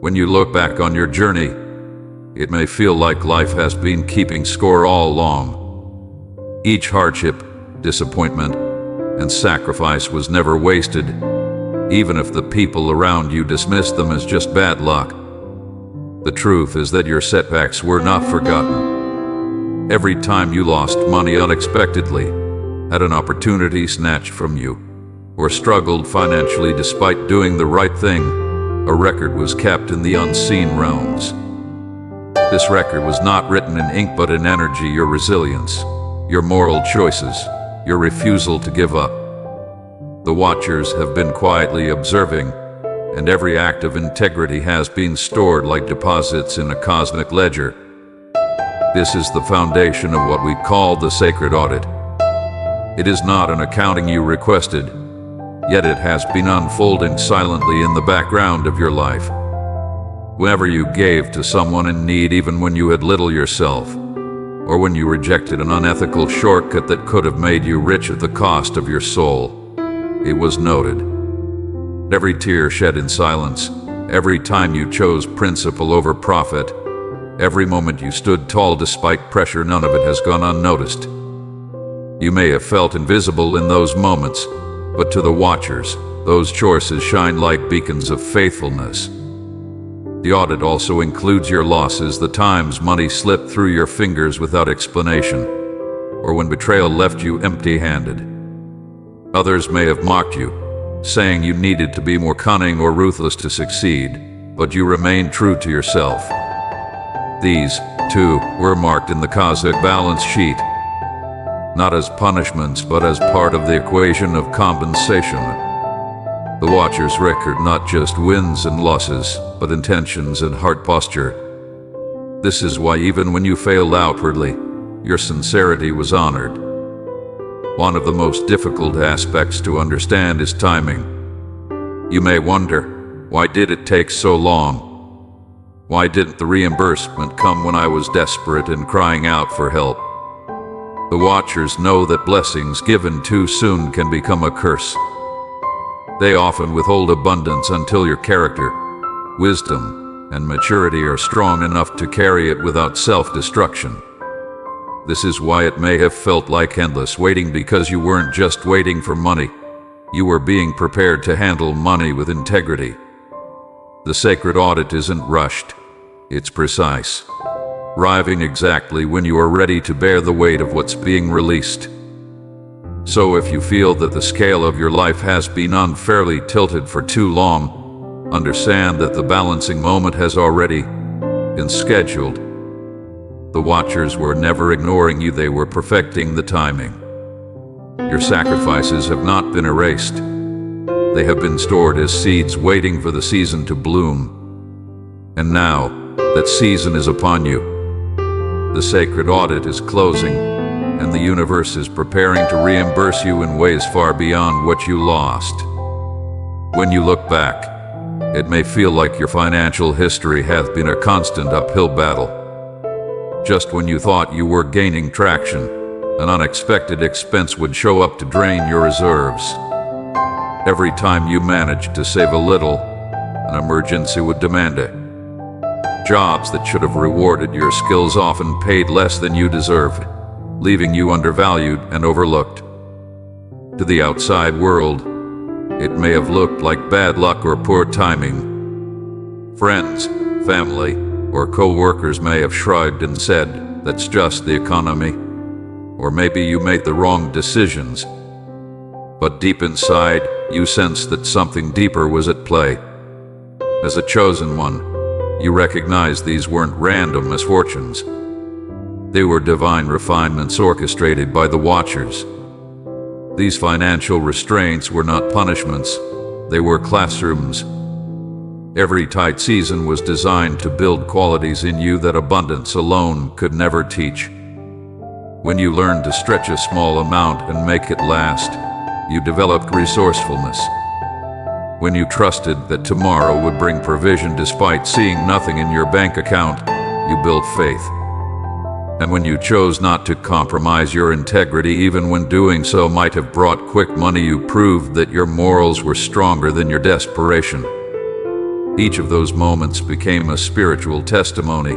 When you look back on your journey, it may feel like life has been keeping score all along. Each hardship, disappointment, and sacrifice was never wasted, even if the people around you dismissed them as just bad luck. The truth is that your setbacks were not forgotten. Every time you lost money unexpectedly, had an opportunity snatched from you, or struggled financially despite doing the right thing, a record was kept in the unseen realms. This record was not written in ink but in energy, your resilience, your moral choices, your refusal to give up. The watchers have been quietly observing, and every act of integrity has been stored like deposits in a cosmic ledger. This is the foundation of what we call the sacred audit. It is not an accounting you requested, yet it has been unfolding silently in the background of your life. Whenever you gave to someone in need, even when you had little yourself, or when you rejected an unethical shortcut that could have made you rich at the cost of your soul, it was noted. Every tear shed in silence, every time you chose principle over profit, every moment you stood tall despite pressure, none of it has gone unnoticed. You may have felt invisible in those moments, but to the watchers, those choices shine like beacons of faithfulness. The audit also includes your losses, the times money slipped through your fingers without explanation, or when betrayal left you empty-handed. Others may have mocked you, saying you needed to be more cunning or ruthless to succeed, but you remained true to yourself. These, too, were marked in the cosmic balance sheet, not as punishments but as part of the equation of compensation. The watcher's record not just wins and losses, but intentions and heart posture. This is why even when you failed outwardly, your sincerity was honored. One of the most difficult aspects to understand is timing. You may wonder, why did it take so long? Why didn't the reimbursement come when I was desperate and crying out for help? The watchers know that blessings given too soon can become a curse. They often withhold abundance until your character, wisdom, and maturity are strong enough to carry it without self-destruction. This is why it may have felt like endless waiting, because you weren't just waiting for money. You were being prepared to handle money with integrity. The sacred audit isn't rushed. It's precise, arriving exactly when you are ready to bear the weight of what's being released. So if you feel that the scale of your life has been unfairly tilted for too long, understand that the balancing moment has already been scheduled. The watchers were never ignoring you, they were perfecting the timing. Your sacrifices have not been erased. They have been stored as seeds waiting for the season to bloom. And now that season is upon you. The sacred audit is closing, and the universe is preparing to reimburse you in ways far beyond what you lost. When you look back, it may feel like your financial history hath been a constant uphill battle. Just when you thought you were gaining traction, an unexpected expense would show up to drain your reserves. Every time you managed to save a little, an emergency would demand it. Jobs that should have rewarded your skills often paid less than you deserved, leaving you undervalued and overlooked. To the outside world, it may have looked like bad luck or poor timing. Friends, family, or co-workers may have shrugged and said, "That's just the economy." Or maybe you made the wrong decisions. But deep inside, you sensed that something deeper was at play. As a chosen one, you recognized these weren't random misfortunes. They were divine refinements orchestrated by the watchers. These financial restraints were not punishments, they were classrooms. Every tight season was designed to build qualities in you that abundance alone could never teach. When you learned to stretch a small amount and make it last, you developed resourcefulness. When you trusted that tomorrow would bring provision despite seeing nothing in your bank account, you built faith. And when you chose not to compromise your integrity even when doing so might have brought quick money, you proved that your morals were stronger than your desperation. Each of those moments became a spiritual testimony,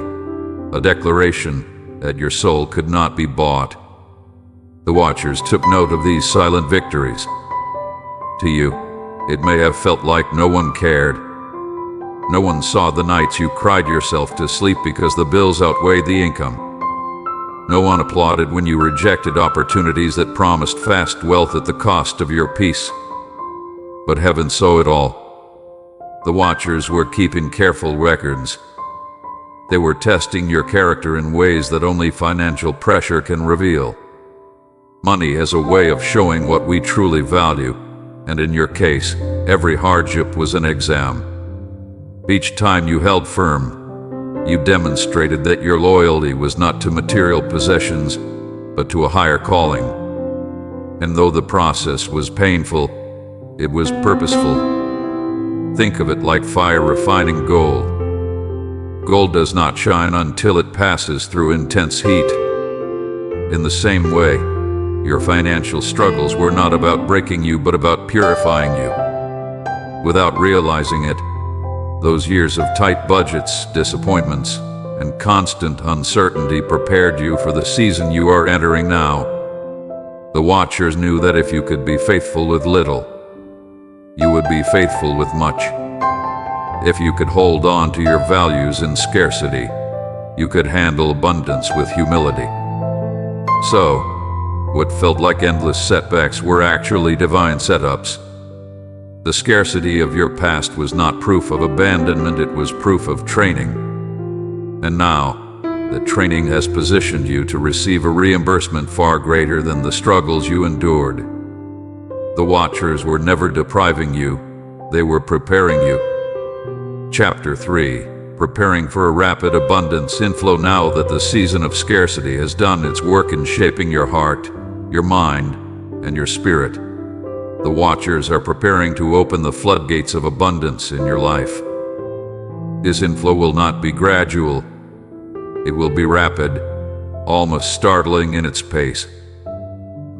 a declaration that your soul could not be bought. The Watchers took note of these silent victories. To you, it may have felt like no one cared. No one saw the nights you cried yourself to sleep because the bills outweighed the income. No one applauded when you rejected opportunities that promised fast wealth at the cost of your peace. But heaven saw it all. The Watchers were keeping careful records. They were testing your character in ways that only financial pressure can reveal. Money has a way of showing what we truly value, and in your case, every hardship was an exam. Each time you held firm, you demonstrated that your loyalty was not to material possessions, but to a higher calling. And though the process was painful, it was purposeful. Think of it like fire refining gold. Gold does not shine until it passes through intense heat. In the same way, your financial struggles were not about breaking you, but about purifying you. Without realizing it, those years of tight budgets, disappointments, and constant uncertainty prepared you for the season you are entering now. The Watchers knew that if you could be faithful with little, you would be faithful with much. If you could hold on to your values in scarcity, you could handle abundance with humility. So, what felt like endless setbacks were actually divine setups. The scarcity of your past was not proof of abandonment, it was proof of training. And now, the training has positioned you to receive a reimbursement far greater than the struggles you endured. The Watchers were never depriving you, they were preparing you. Chapter 3. Preparing for a rapid abundance inflow. Now that the season of scarcity has done its work in shaping your heart, your mind, and your spirit, the Watchers are preparing to open the floodgates of abundance in your life. This inflow will not be gradual. It will be rapid, almost startling in its pace.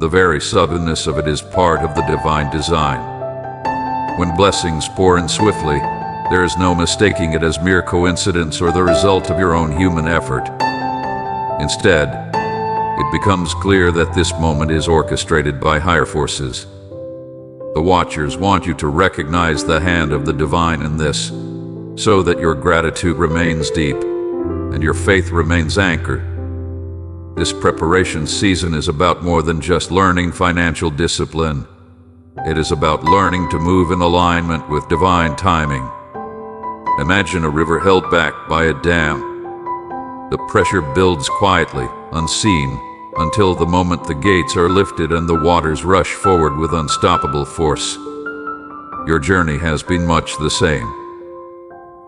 The very suddenness of it is part of the divine design. When blessings pour in swiftly, there is no mistaking it as mere coincidence or the result of your own human effort. Instead, it becomes clear that this moment is orchestrated by higher forces. The Watchers want you to recognize the hand of the divine in this, so that your gratitude remains deep and your faith remains anchored. This preparation season is about more than just learning financial discipline. It is about learning to move in alignment with divine timing. Imagine a river held back by a dam. The pressure builds quietly, unseen, until the moment the gates are lifted and the waters rush forward with unstoppable force. Your journey has been much the same.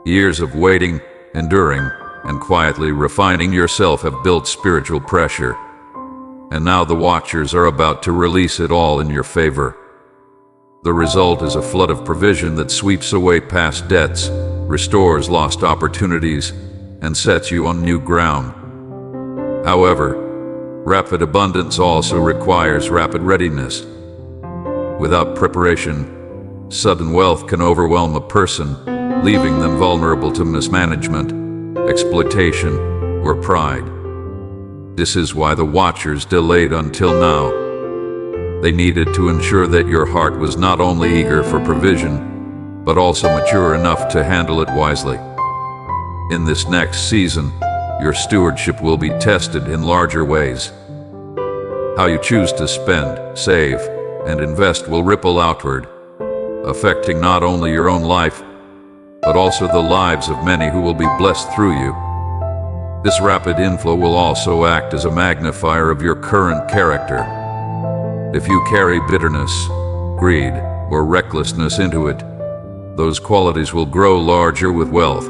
Years of waiting, enduring, and quietly refining yourself have built spiritual pressure. And now the Watchers are about to release it all in your favor. The result is a flood of provision that sweeps away past debts, restores lost opportunities, and sets you on new ground. However, rapid abundance also requires rapid readiness. Without preparation, sudden wealth can overwhelm a person, leaving them vulnerable to mismanagement, exploitation, or pride. This is why the Watchers delayed until now. They needed to ensure that your heart was not only eager for provision, but also mature enough to handle it wisely. In this next season, your stewardship will be tested in larger ways. How you choose to spend, save, and invest will ripple outward, affecting not only your own life, but also the lives of many who will be blessed through you. This rapid inflow will also act as a magnifier of your current character. If you carry bitterness, greed, or recklessness into it, those qualities will grow larger with wealth.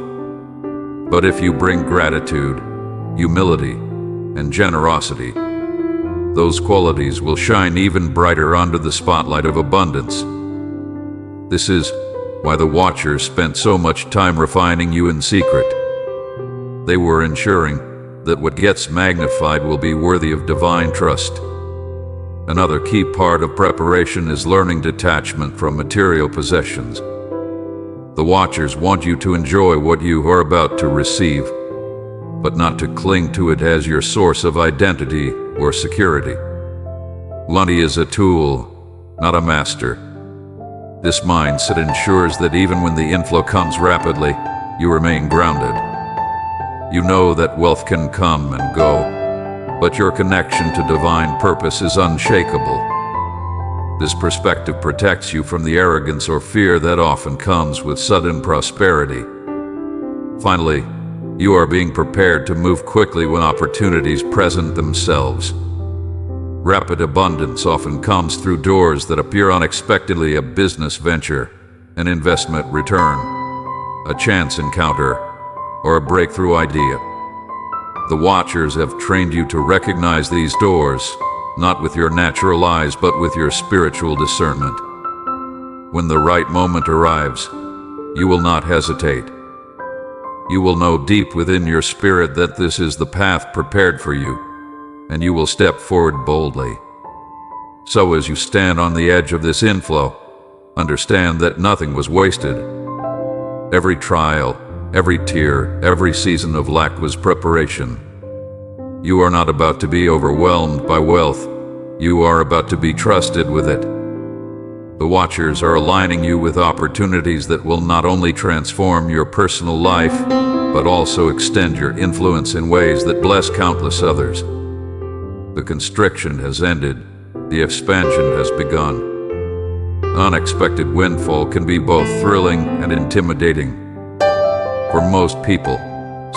But if you bring gratitude, humility, and generosity, those qualities will shine even brighter under the spotlight of abundance. This is why the Watchers spent so much time refining you in secret. They were ensuring that what gets magnified will be worthy of divine trust. Another key part of preparation is learning detachment from material possessions. The Watchers want you to enjoy what you are about to receive, but not to cling to it as your source of identity or security. Money is a tool, not a master. This mindset ensures that even when the inflow comes rapidly, you remain grounded. You know that wealth can come and go, but your connection to divine purpose is unshakable. This perspective protects you from the arrogance or fear that often comes with sudden prosperity. Finally, you are being prepared to move quickly when opportunities present themselves. Rapid abundance often comes through doors that appear unexpectedly: a business venture, an investment return, a chance encounter, or a breakthrough idea. The Watchers have trained you to recognize these doors, not with your natural eyes but with your spiritual discernment. When the right moment arrives, you will not hesitate. You will know deep within your spirit that this is the path prepared for you, and you will step forward boldly. So as you stand on the edge of this inflow, understand that nothing was wasted. Every trial, every tear, every season of lack was preparation. You are not about to be overwhelmed by wealth. You are about to be trusted with it. The Watchers are aligning you with opportunities that will not only transform your personal life, but also extend your influence in ways that bless countless others. The constriction has ended. The expansion has begun. An unexpected windfall can be both thrilling and intimidating. For most people,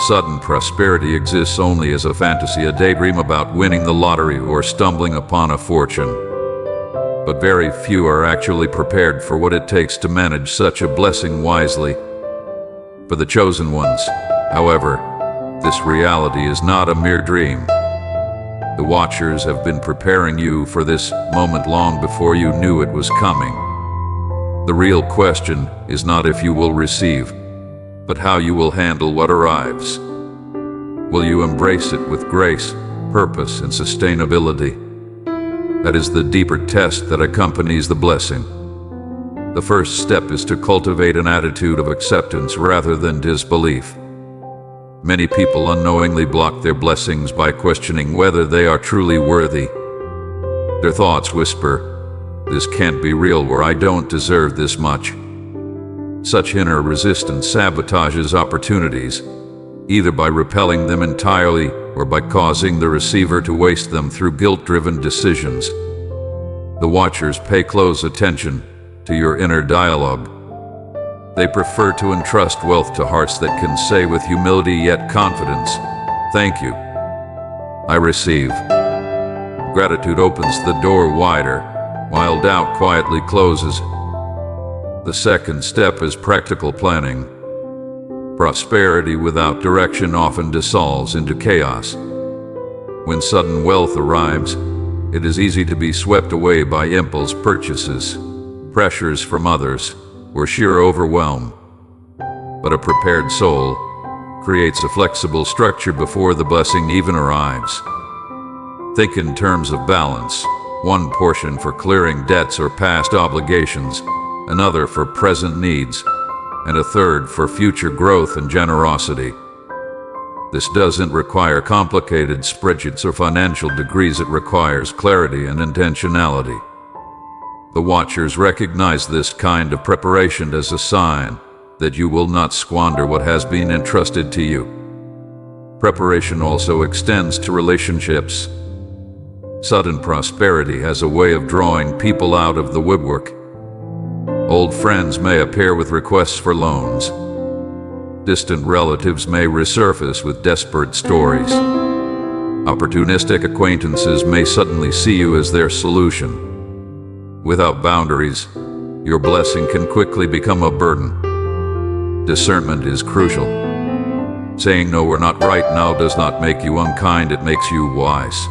sudden prosperity exists only as a fantasy, a daydream about winning the lottery or stumbling upon a fortune. But very few are actually prepared for what it takes to manage such a blessing wisely. For the chosen ones, however, this reality is not a mere dream. The Watchers have been preparing you for this moment long before you knew it was coming. The real question is not if you will receive, but how you will handle what arrives. Will you embrace it with grace, purpose, and sustainability? That is the deeper test that accompanies the blessing. The first step is to cultivate an attitude of acceptance rather than disbelief. Many people unknowingly block their blessings by questioning whether they are truly worthy. Their thoughts whisper, "This can't be real," or "I don't deserve this much." Such inner resistance sabotages opportunities, either by repelling them entirely or by causing the receiver to waste them through guilt-driven decisions. The Watchers pay close attention to your inner dialogue. They prefer to entrust wealth to hearts that can say with humility yet confidence, "Thank you. I receive." Gratitude opens the door wider, while doubt quietly closes. The second step is practical planning. Prosperity without direction often dissolves into chaos. When sudden wealth arrives, it is easy to be swept away by impulse purchases, pressures from others, or sheer overwhelm. But a prepared soul creates a flexible structure before the blessing even arrives. Think in terms of balance: one portion for clearing debts or past obligations, another for present needs, and a third for future growth and generosity. This doesn't require complicated spreadsheets or financial degrees. It requires clarity and intentionality. The Watchers recognize this kind of preparation as a sign that you will not squander what has been entrusted to you. Preparation also extends to relationships. Sudden prosperity has a way of drawing people out of the woodwork. Old friends may appear with requests for loans. Distant relatives may resurface with desperate stories. Opportunistic acquaintances may suddenly see you as their solution. Without boundaries, your blessing can quickly become a burden. Discernment is crucial. Saying no or not right now does not make you unkind, it makes you wise.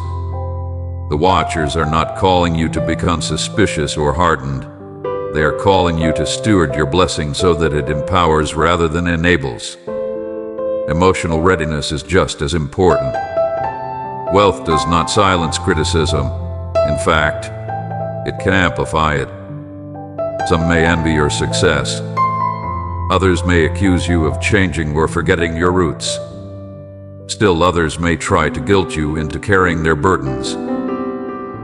The Watchers are not calling you to become suspicious or hardened. They are calling you to steward your blessing so that it empowers rather than enables. Emotional readiness is just as important. Wealth does not silence criticism. In fact, it can amplify it. Some may envy your success. Others may accuse you of changing or forgetting your roots. Still others may try to guilt you into carrying their burdens.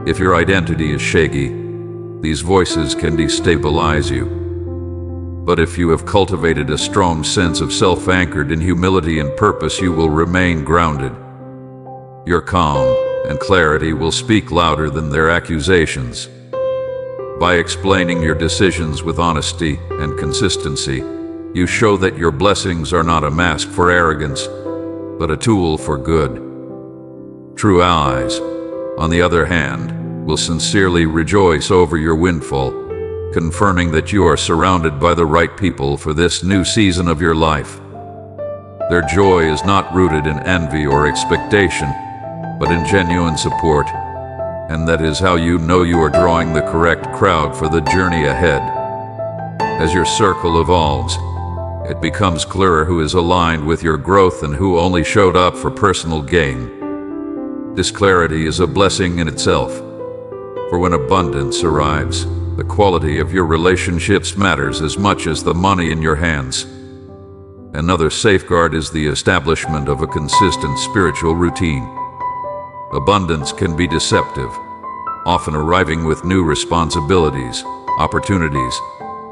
If your identity is shaky, these voices can destabilize you. But if you have cultivated a strong sense of self anchored in humility and purpose, you will remain grounded. Your calm and clarity will speak louder than their accusations. By explaining your decisions with honesty and consistency, you show that your blessings are not a mask for arrogance, but a tool for good. True allies, on the other hand, will sincerely rejoice over your windfall, confirming that you are surrounded by the right people for this new season of your life. Their joy is not rooted in envy or expectation, but in genuine support, and that is how you know you are drawing the correct crowd for the journey ahead. As your circle evolves, it becomes clearer who is aligned with your growth and who only showed up for personal gain. This clarity is a blessing in itself, for when abundance arrives, the quality of your relationships matters as much as the money in your hands. Another safeguard is the establishment of a consistent spiritual routine. Abundance can be deceptive, often arriving with new responsibilities, opportunities,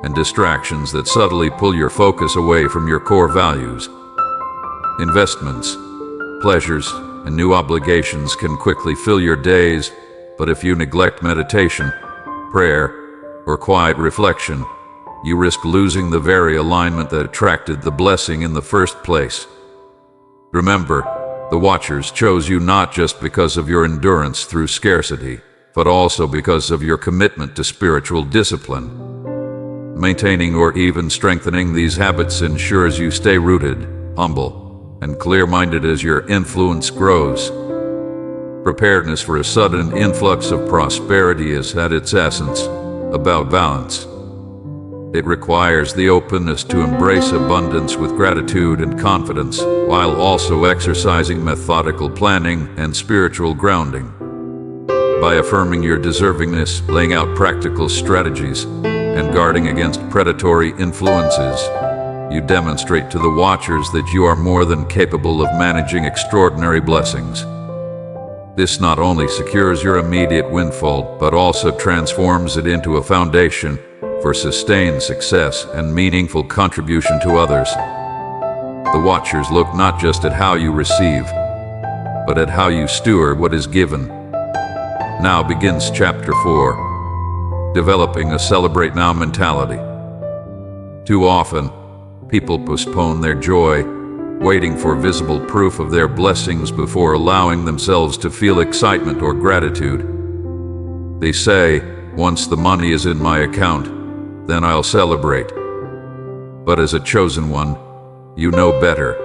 and distractions that subtly pull your focus away from your core values. Investments, pleasures, and new obligations can quickly fill your days, but if you neglect meditation, prayer, or quiet reflection, you risk losing the very alignment that attracted the blessing in the first place. Remember, the Watchers chose you not just because of your endurance through scarcity, but also because of your commitment to spiritual discipline. Maintaining or even strengthening these habits ensures you stay rooted, humble, and clear-minded as your influence grows. Preparedness for a sudden influx of prosperity is at its essence about balance. It requires the openness to embrace abundance with gratitude and confidence, while also exercising methodical planning and spiritual grounding. By affirming your deservingness, laying out practical strategies, and guarding against predatory influences, you demonstrate to the Watchers that you are more than capable of managing extraordinary blessings. This not only secures your immediate windfall, but also transforms it into a foundation for sustained success and meaningful contribution to others. The Watchers look not just at how you receive, but at how you steward what is given. Now begins Chapter 4, Developing a Celebrate Now mentality. Too often, people postpone their joy, waiting for visible proof of their blessings before allowing themselves to feel excitement or gratitude. They say, "Once the money is in my account, then I'll celebrate." But as a chosen one, you know better.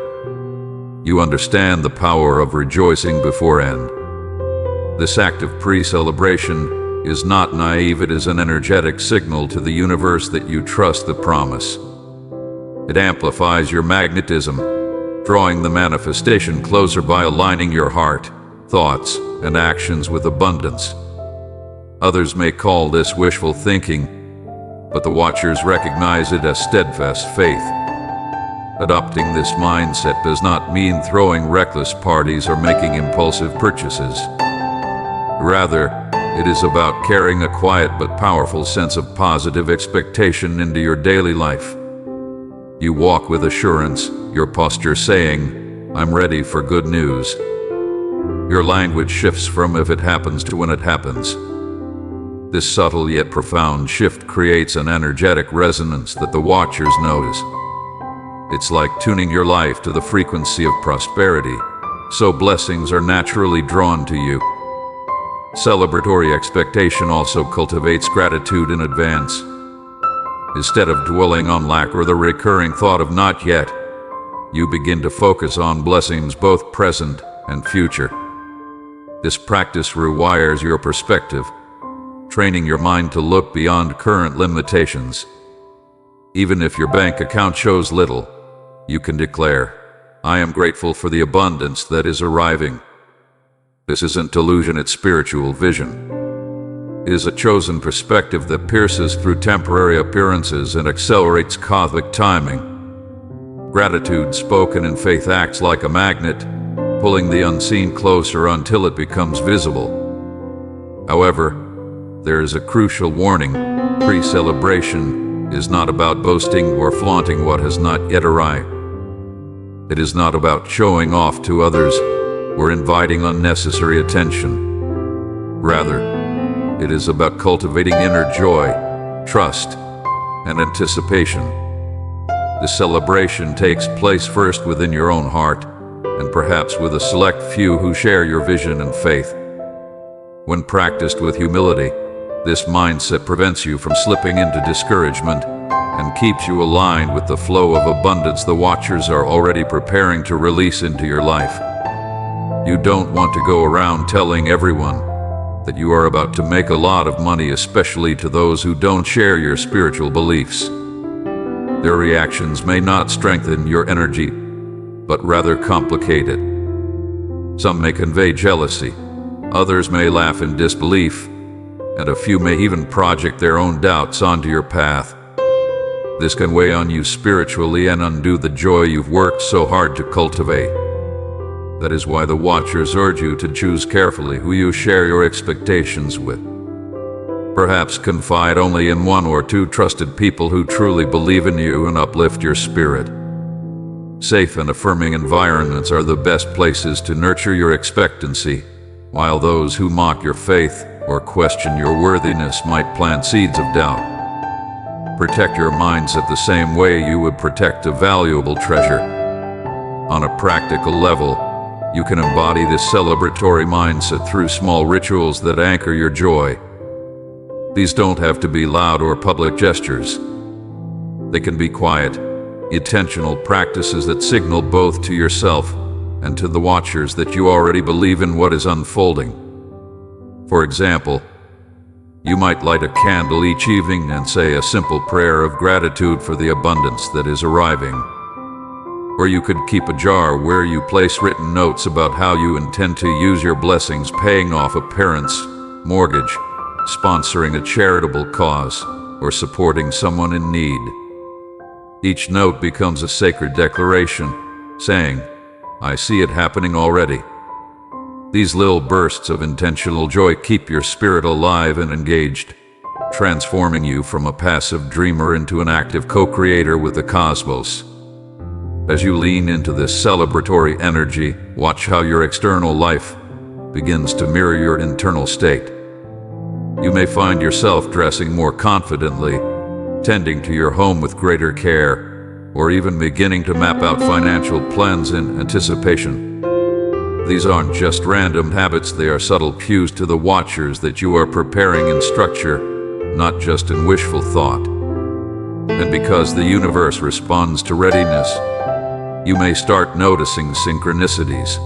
You understand the power of rejoicing beforehand. This act of pre-celebration is not naive, it is an energetic signal to the universe that you trust the promise. It amplifies your magnetism, drawing the manifestation closer by aligning your heart, thoughts, and actions with abundance. Others may call this wishful thinking, but the Watchers recognize it as steadfast faith. Adopting this mindset does not mean throwing reckless parties or making impulsive purchases. Rather, it is about carrying a quiet but powerful sense of positive expectation into your daily life. You walk with assurance, your posture saying, "I'm ready for good news." Your language shifts from "if it happens" to "when it happens." This subtle yet profound shift creates an energetic resonance that the Watchers notice. It's like tuning your life to the frequency of prosperity, so blessings are naturally drawn to you. Celebratory expectation also cultivates gratitude in advance. Instead of dwelling on lack or the recurring thought of "not yet," you begin to focus on blessings both present and future. This practice rewires your perspective, training your mind to look beyond current limitations. Even if your bank account shows little, you can declare, "I am grateful for the abundance that is arriving." This isn't delusion, it's spiritual vision. It is a chosen perspective that pierces through temporary appearances and accelerates cosmic timing, Gratitude spoken in faith acts like a magnet, pulling the unseen closer until it becomes visible. However, there is a crucial warning. Pre-celebration is not about boasting or flaunting what has not yet arrived. It is not about showing off to others or inviting unnecessary attention. Rather, it is about cultivating inner joy, trust, and anticipation. The celebration takes place first within your own heart, and perhaps with a select few who share your vision and faith. When practiced with humility, this mindset prevents you from slipping into discouragement and keeps you aligned with the flow of abundance the Watchers are already preparing to release into your life. You don't want to go around telling everyone that you are about to make a lot of money, especially to those who don't share your spiritual beliefs. Their reactions may not strengthen your energy, but rather complicate it. Some may convey jealousy, others may laugh in disbelief, and a few may even project their own doubts onto your path. This can weigh on you spiritually and undo the joy you've worked so hard to cultivate. That is why the Watchers urge you to choose carefully who you share your expectations with. Perhaps confide only in one or two trusted people who truly believe in you and uplift your spirit. Safe and affirming environments are the best places to nurture your expectancy, while those who mock your faith or question your worthiness might plant seeds of doubt. Protect your mindset the same way you would protect a valuable treasure. On a practical level, you can embody this celebratory mindset through small rituals that anchor your joy. These don't have to be loud or public gestures. They can be quiet, intentional practices that signal both to yourself and to the Watchers that you already believe in what is unfolding. For example, you might light a candle each evening and say a simple prayer of gratitude for the abundance that is arriving. Or you could keep a jar where you place written notes about how you intend to use your blessings, paying off a parent's mortgage, sponsoring a charitable cause, or supporting someone in need. Each note becomes a sacred declaration, saying, "I see it happening already." These little bursts of intentional joy keep your spirit alive and engaged, transforming you from a passive dreamer into an active co-creator with the cosmos. As you lean into this celebratory energy, watch how your external life begins to mirror your internal state. You may find yourself dressing more confidently, tending to your home with greater care, or even beginning to map out financial plans in anticipation. These aren't just random habits, they are subtle cues to the Watchers that you are preparing in structure, not just in wishful thought. And because the universe responds to readiness, you may start noticing synchronicities,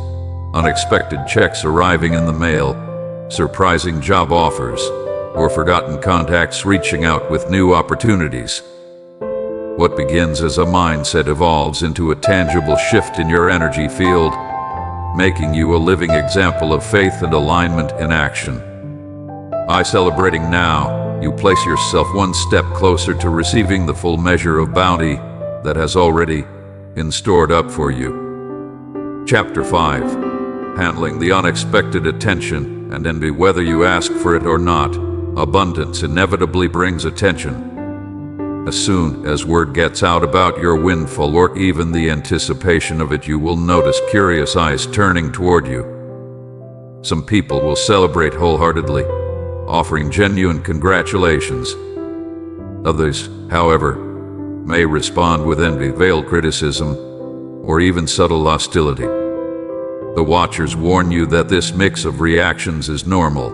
unexpected checks arriving in the mail, surprising job offers, or forgotten contacts reaching out with new opportunities. What begins as a mindset evolves into a tangible shift in your energy field, making you a living example of faith and alignment in action. By celebrating now, you place yourself one step closer to receiving the full measure of bounty that has already been stored up for you. Chapter 5. Handling the unexpected attention and envy. Whether you ask for it or not, abundance inevitably brings attention. As soon as word gets out about your windfall or even the anticipation of it, you will notice curious eyes turning toward you. Some people will celebrate wholeheartedly, offering genuine congratulations. Others, however, may respond with envy, veiled criticism, or even subtle hostility. The Watchers warn you that this mix of reactions is normal.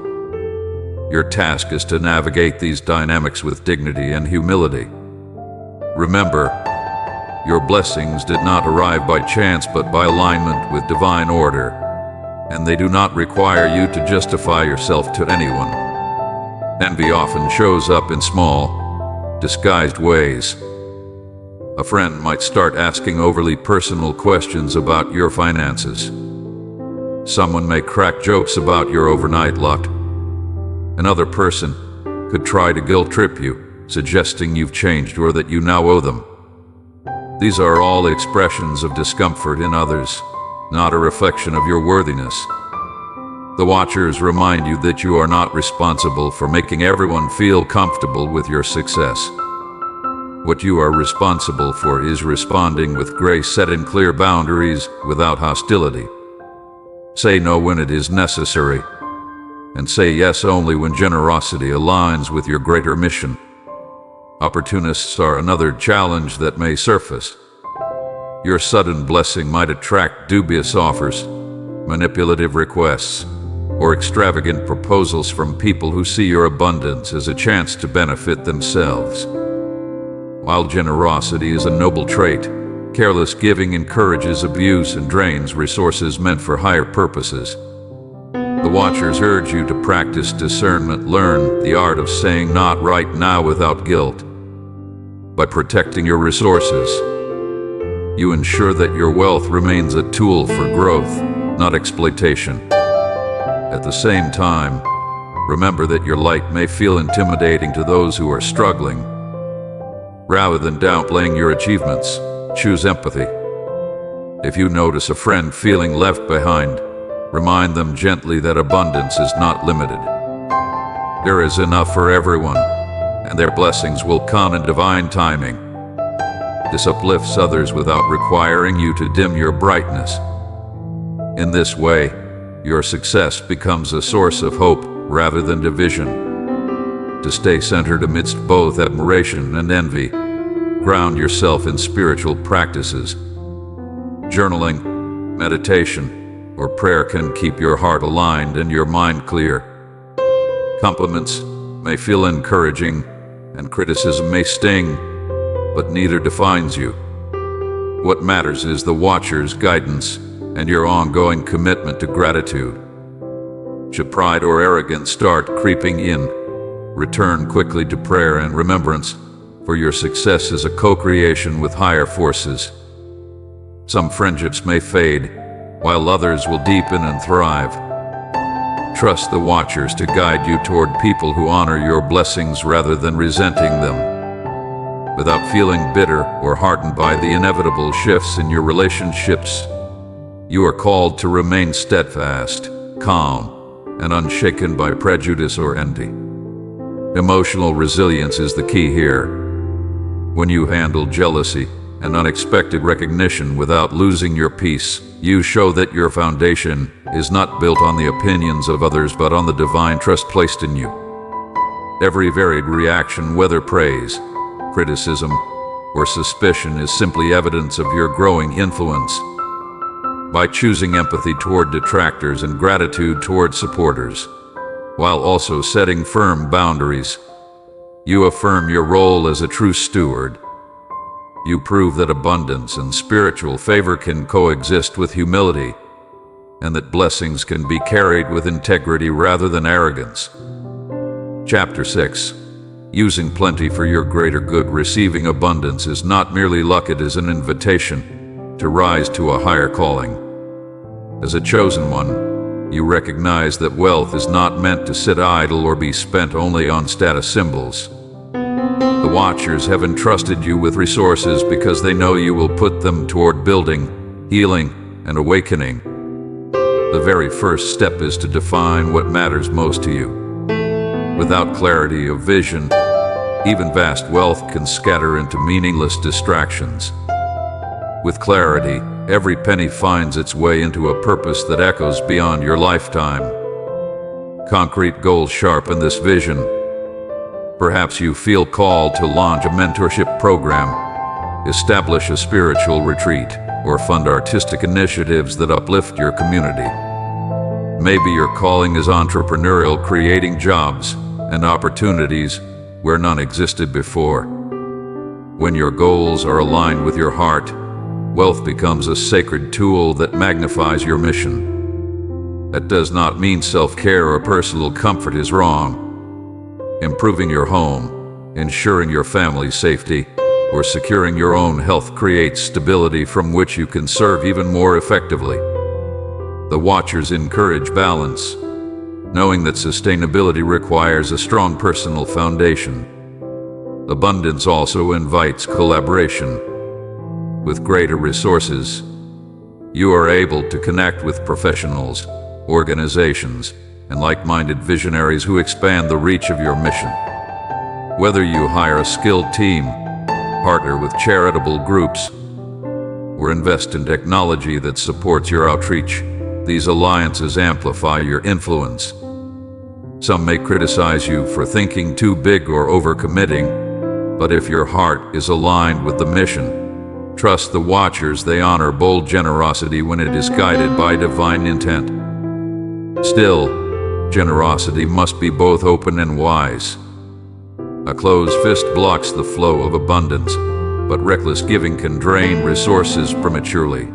Your task is to navigate these dynamics with dignity and humility. Remember, your blessings did not arrive by chance but by alignment with divine order, and they do not require you to justify yourself to anyone. Envy often shows up in small, disguised ways. A friend might start asking overly personal questions about your finances. Someone may crack jokes about your overnight luck. Another person could try to guilt trip you, suggesting you've changed or that you now owe them. These are all expressions of discomfort in others, not a reflection of your worthiness. The Watchers remind you that you are not responsible for making everyone feel comfortable with your success. What you are responsible for is responding with grace, setting clear boundaries without hostility. Say no when it is necessary, and say yes only when generosity aligns with your greater mission. Opportunists are another challenge that may surface. Your sudden blessing might attract dubious offers, manipulative requests, or extravagant proposals from people who see your abundance as a chance to benefit themselves. While generosity is a noble trait, careless giving encourages abuse and drains resources meant for higher purposes. The Watchers urge you to practice discernment, learn the art of saying not right now without guilt. By protecting your resources, you ensure that your wealth remains a tool for growth, not exploitation. At the same time, remember that your light may feel intimidating to those who are struggling. Rather than downplaying your achievements, choose empathy. If you notice a friend feeling left behind, remind them gently that abundance is not limited. There is enough for everyone, and their blessings will come in divine timing. This uplifts others without requiring you to dim your brightness. In this way, your success becomes a source of hope rather than division. To stay centered amidst both admiration and envy, ground yourself in spiritual practices. Journaling, meditation, or prayer can keep your heart aligned and your mind clear. Compliments may feel encouraging, and criticism may sting, but neither defines you. What matters is the Watcher's guidance and your ongoing commitment to gratitude. Should pride or arrogance start creeping in, return quickly to prayer and remembrance, for your success is a co-creation with higher forces. Some friendships may fade, while others will deepen and thrive. Trust the Watchers to guide you toward people who honor your blessings rather than resenting them. Without feeling bitter or hardened by the inevitable shifts in your relationships, you are called to remain steadfast, calm, and unshaken by prejudice or envy. Emotional resilience is the key here. When you handle jealousy and unexpected recognition without losing your peace, you show that your foundation is not built on the opinions of others but on the divine trust placed in you. Every varied reaction, whether praise, criticism, or suspicion, is simply evidence of your growing influence. By choosing empathy toward detractors and gratitude toward supporters, while also setting firm boundaries, you affirm your role as a true steward. You prove that abundance and spiritual favor can coexist with humility, and that blessings can be carried with integrity rather than arrogance. Chapter 6. Using plenty for your greater good. Receiving abundance is not merely luck, it is an invitation to rise to a higher calling. As a chosen one, you recognize that wealth is not meant to sit idle or be spent only on status symbols. The Watchers have entrusted you with resources because they know you will put them toward building, healing, and awakening. The very first step is to define what matters most to you. Without clarity of vision, even vast wealth can scatter into meaningless distractions. With clarity, every penny finds its way into a purpose that echoes beyond your lifetime. Concrete goals sharpen this vision. Perhaps you feel called to launch a mentorship program, establish a spiritual retreat, or fund artistic initiatives that uplift your community. Maybe your calling is entrepreneurial, creating jobs and opportunities where none existed before. When your goals are aligned with your heart, wealth becomes a sacred tool that magnifies your mission. That does not mean self-care or personal comfort is wrong. Improving your home, ensuring your family's safety, or securing your own health creates stability from which you can serve even more effectively. The Watchers encourage balance, knowing that sustainability requires a strong personal foundation. Abundance also invites collaboration. With greater resources, you are able to connect with professionals, organizations, and like-minded visionaries who expand the reach of your mission. Whether you hire a skilled team, partner with charitable groups, or invest in technology that supports your outreach, these alliances amplify your influence. Some may criticize you for thinking too big or overcommitting, but if your heart is aligned with the mission, trust the Watchers. They honor bold generosity when it is guided by divine intent. Still, generosity must be both open and wise. A closed fist blocks the flow of abundance, but reckless giving can drain resources prematurely.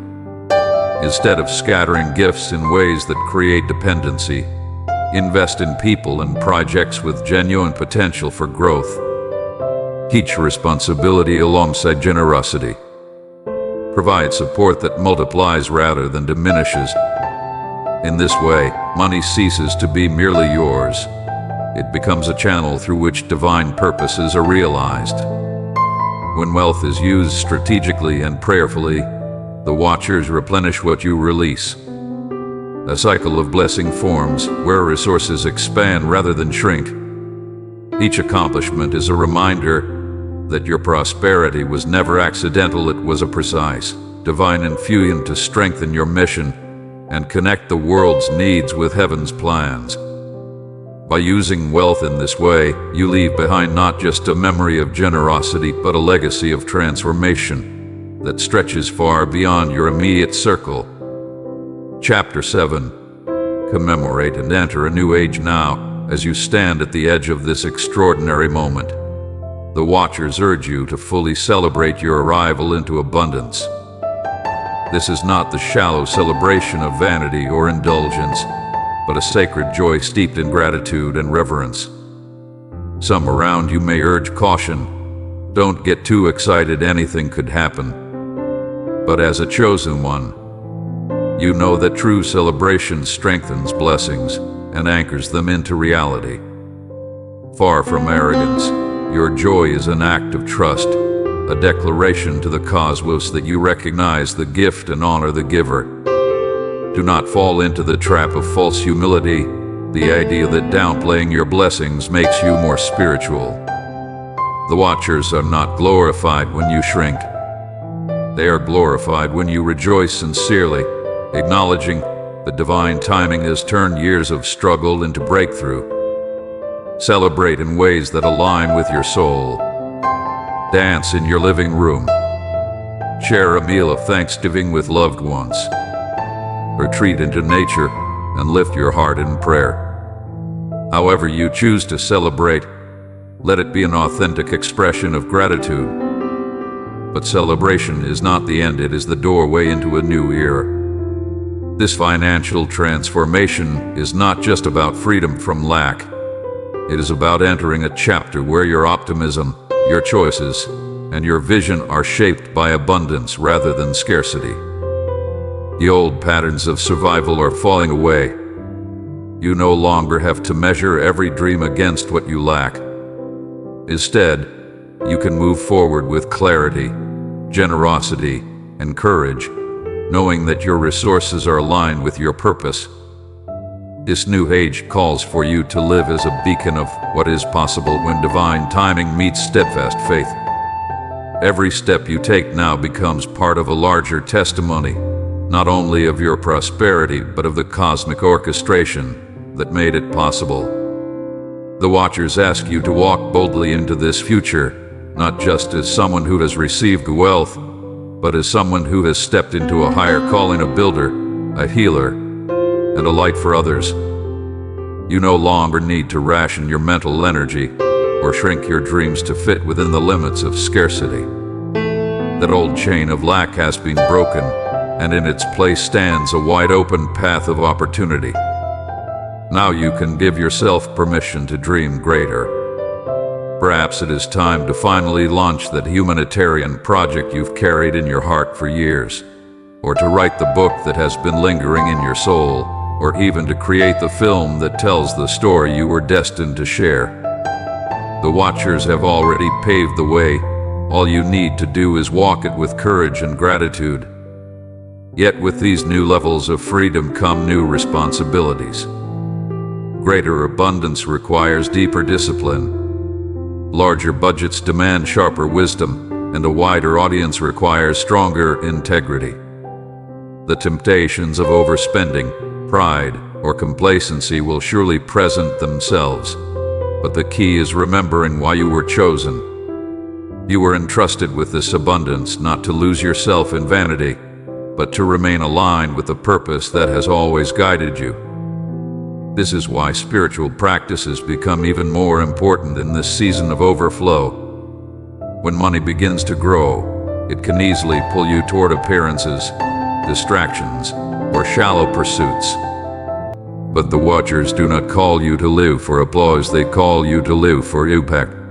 Instead of scattering gifts in ways that create dependency, invest in people and projects with genuine potential for growth. Teach responsibility alongside generosity. Provide support that multiplies rather than diminishes. In this way, money ceases to be merely yours. It becomes a channel through which divine purposes are realized. When wealth is used strategically and prayerfully, the Watchers replenish what you release. A cycle of blessing forms where resources expand rather than shrink. Each accomplishment is a reminder that your prosperity was never accidental. It was a precise, divine infusion to strengthen your mission and connect the world's needs with heaven's plans. By using wealth in this way, you leave behind not just a memory of generosity, but a legacy of transformation that stretches far beyond your immediate circle. Chapter 7. Commemorate and enter a new age now. As you stand at the edge of this extraordinary moment, the Watchers urge you to fully celebrate your arrival into abundance. This is not the shallow celebration of vanity or indulgence, but a sacred joy steeped in gratitude and reverence. Some around you may urge caution. Don't get too excited, anything could happen. But as a chosen one, you know that true celebration strengthens blessings and anchors them into reality. Far from arrogance, your joy is an act of trust, a declaration to the cosmos that you recognize the gift and honor the giver. Do not fall into the trap of false humility, the idea that downplaying your blessings makes you more spiritual. The Watchers are not glorified when you shrink. They are glorified when you rejoice sincerely, acknowledging that divine timing has turned years of struggle into breakthrough. Celebrate in ways that align with your soul. Dance in your living room. Share a meal of Thanksgiving with loved ones. Retreat into nature and lift your heart in prayer. However you choose to celebrate, let it be an authentic expression of gratitude. But celebration is not the end, it is the doorway into a new era. This financial transformation is not just about freedom from lack. It is about entering a chapter where your optimism, your choices, and your vision are shaped by abundance rather than scarcity. The old patterns of survival are falling away. You no longer have to measure every dream against what you lack. Instead, you can move forward with clarity, generosity, and courage, knowing that your resources are aligned with your purpose. This new age calls for you to live as a beacon of what is possible when divine timing meets steadfast faith. Every step you take now becomes part of a larger testimony, not only of your prosperity, but of the cosmic orchestration that made it possible. The Watchers ask you to walk boldly into this future, not just as someone who has received wealth, but as someone who has stepped into a higher calling, a builder, a healer, and a light for others. You no longer need to ration your mental energy or shrink your dreams to fit within the limits of scarcity. That old chain of lack has been broken, and in its place stands a wide-open path of opportunity. Now you can give yourself permission to dream greater. Perhaps it is time to finally launch that humanitarian project you've carried in your heart for years, or to write the book that has been lingering in your soul, or even to create the film that tells the story you were destined to share. The Watchers have already paved the way, All you need to do is walk it with courage and gratitude. Yet with these new levels of freedom come new responsibilities. Greater abundance requires deeper discipline. Larger budgets demand sharper wisdom, and a wider audience requires stronger integrity. The temptations of overspending, pride, or complacency will surely present themselves, but the key is remembering why you were chosen. You were entrusted with this abundance not to lose yourself in vanity, but to remain aligned with the purpose that has always guided you. This is why spiritual practices become even more important in this season of overflow. When money begins to grow, it can easily pull you toward appearances, distractions, or shallow pursuits. But the Watchers do not call you to live for applause, they call you to live for impact.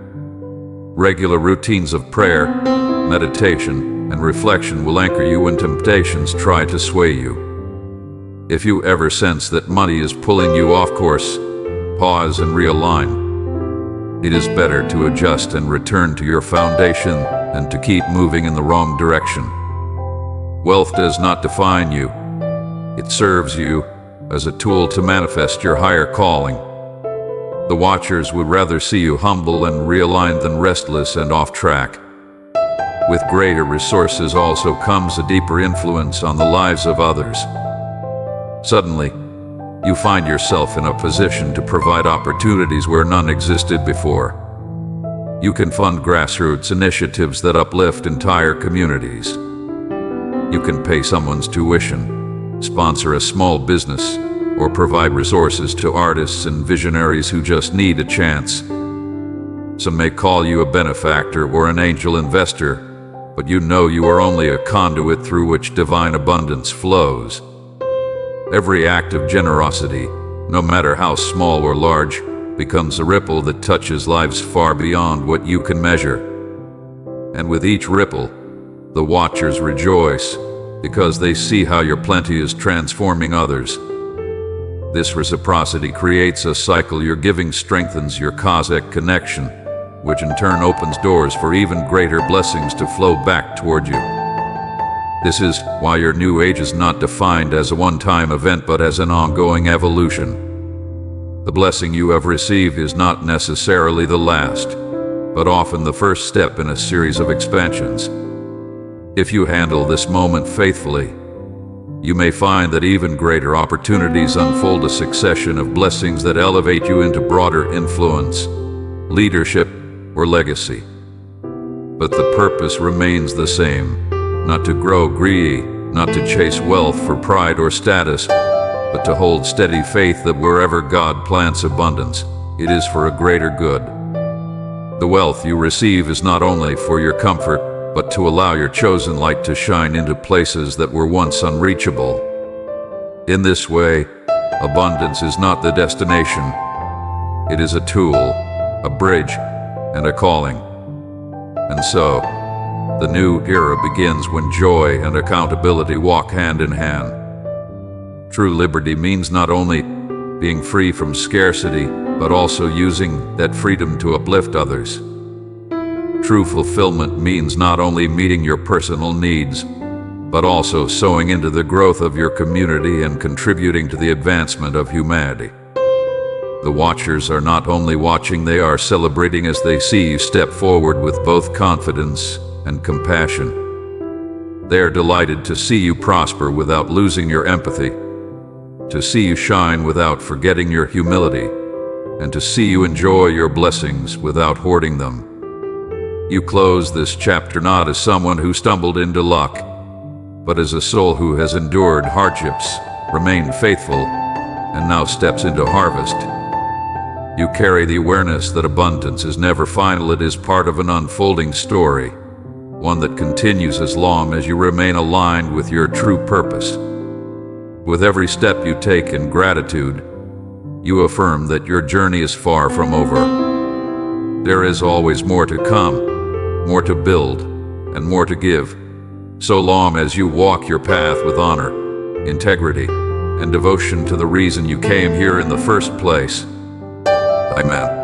Regular routines of prayer, meditation, and reflection will anchor you when temptations try to sway you. If you ever sense that money is pulling you off course, pause and realign. It is better to adjust and return to your foundation than to keep moving in the wrong direction. Wealth does not define you. It serves you as a tool to manifest your higher calling. The Watchers would rather see you humble and realigned than restless and off track. With greater resources also comes a deeper influence on the lives of others. Suddenly, you find yourself in a position to provide opportunities where none existed before. You can fund grassroots initiatives that uplift entire communities. You can pay someone's tuition, sponsor a small business, or provide resources to artists and visionaries who just need a chance. Some may call you a benefactor or an angel investor, but you know you are only a conduit through which divine abundance flows. Every act of generosity, no matter how small or large, becomes a ripple that touches lives far beyond what you can measure. And with each ripple, the Watchers rejoice because they see how your plenty is transforming others. This reciprocity creates a cycle. Your giving strengthens your cosmic connection, which in turn opens doors for even greater blessings to flow back toward you. This is why your new age is not defined as a one-time event but as an ongoing evolution. The blessing you have received is not necessarily the last, but often the first step in a series of expansions. If you handle this moment faithfully, you may find that even greater opportunities unfold, a succession of blessings that elevate you into broader influence, leadership, or legacy. But the purpose remains the same. Not to grow greedy, not to chase wealth for pride or status, but to hold steady faith that wherever God plants abundance, it is for a greater good. The wealth you receive is not only for your comfort, but to allow your chosen light to shine into places that were once unreachable. In this way, abundance is not the destination. It is a tool, a bridge, and a calling. And so, the new era begins when joy and accountability walk hand in hand. True liberty means not only being free from scarcity, but also using that freedom to uplift others. True fulfillment means not only meeting your personal needs, but also sowing into the growth of your community and contributing to the advancement of humanity. The Watchers are not only watching, they are celebrating as they see you step forward with both confidence and compassion. They are delighted to see you prosper without losing your empathy, to see you shine without forgetting your humility, and to see you enjoy your blessings without hoarding them. You close this chapter not as someone who stumbled into luck, but as a soul who has endured hardships, remained faithful, and now steps into harvest. You carry the awareness that abundance is never final. It is part of an unfolding story, one that continues as long as you remain aligned with your true purpose. With every step you take in gratitude, you affirm that your journey is far from over. There is always more to come, more to build, and more to give, so long as you walk your path with honor, integrity, and devotion to the reason you came here in the first place. Amen.